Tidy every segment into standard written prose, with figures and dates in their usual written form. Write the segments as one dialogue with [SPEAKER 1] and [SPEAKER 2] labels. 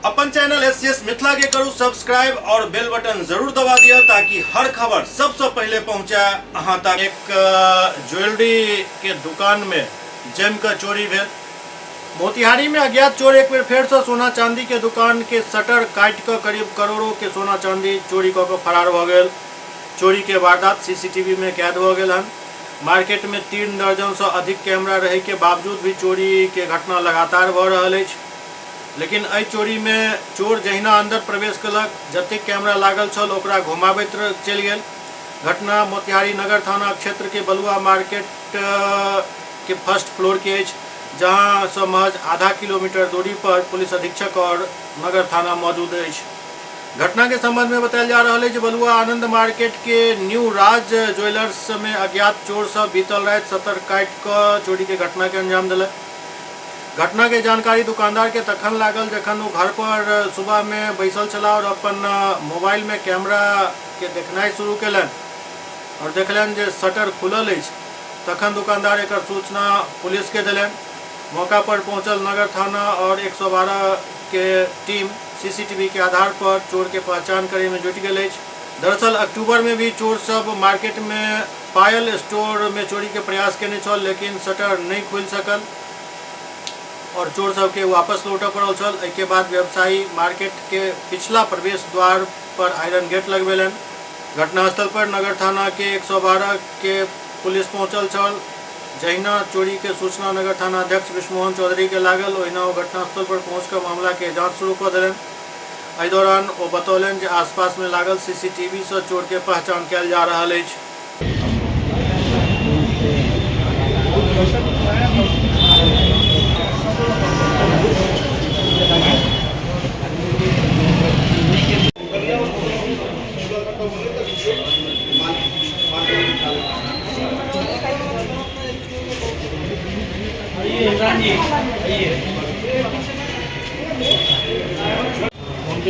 [SPEAKER 1] अपन channel SCS Mithila के करू subscribe और बेल बटन जरूर दबा दिया ताकि हर खबर सबसे पहले पहुंचा अहां तक। एक ज्वेलरी के दुकान में जम कर चोरी भेल। मोतिहारी में अज्ञात चोर एक बेर फेर से सोना चांदी के दुकान के शटर काट कर करीब करोड़ों के सोना चांदी चोरी कर फरार भ गेल। चोरी के वारदात सीसीटीवी में कैद हो गए हन। मार्केट में 3 दर्जन से अधिक कैमरा रहे के बावजूद भी चोरी के घटना लगातार भ रहल अछि। लेकिन एहि चोरी में चोर जहिना अंदर प्रवेश कलक, जतेक कैमरा लागल छल ओकरा घुमाबैत चलि गेल। घटना मोतिहारी नगर थाना क्षेत्र के बलुआ मार्केट के फर्स्ट फ्लोर के अछि, जहां से महज आधा किलोमीटर दूरी पर पुलिस अधीक्षक और नगर थाना मौजूद अछि। घटना के संबंध में बताया जा रहा है कि बलुआ आनंद मार्केट के न्यू राज ज्वेलर्स में अज्ञात चोर सब बीतल रात शटर काट कर चोरी के घटना के अंजाम दिलक। घटना के जानकारी दुकानदार के तखन लागल जखन वो घर पर सुबह में बैसल छला और अपन मोबाइल में कैमरा के देखनाइ शुरू कलन और देखलन जे शटर खुलल अछि। तखन दुकानदार एक सूचना पुलिस के दिलन। मौका पर पहुंचल नगर थाना और 112 के टीम सीसीटीवी के आधार पर चोर के पहचान करे में जुट गई। दरअसल अक्टूबर में भी चोर सब मार्केट में पायल स्टोर में चोरी के प्रयास केने छल, लेकिन शटर नहीं खुल सकल और चोर सब के वापस लौटय पड़ल छल। एके बाद व्यवसायी मार्केट के पिछला प्रवेश द्वार पर आयरन गेट लगवेलन। घटनास्थल पर नगर थाना के 112 के पुलिस पहुंचल छल। जहिना चोरी के सूचना नगर थाना अध्यक्ष विष्णुमोहन चौधरी के लागल, ओहिना वो घटनास्थल पर पहुंचकर मामला के जांच शुरू कर दिलन। एहि दौरान वो बतौलन जे आसपास में लागल सीसीटीवी से चोर के पहचान कयल जा रहल अछि।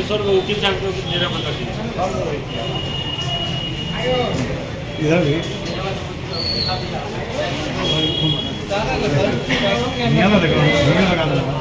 [SPEAKER 2] सर वो वकील साहब को मेरा बता
[SPEAKER 3] इधर भी लगा देना।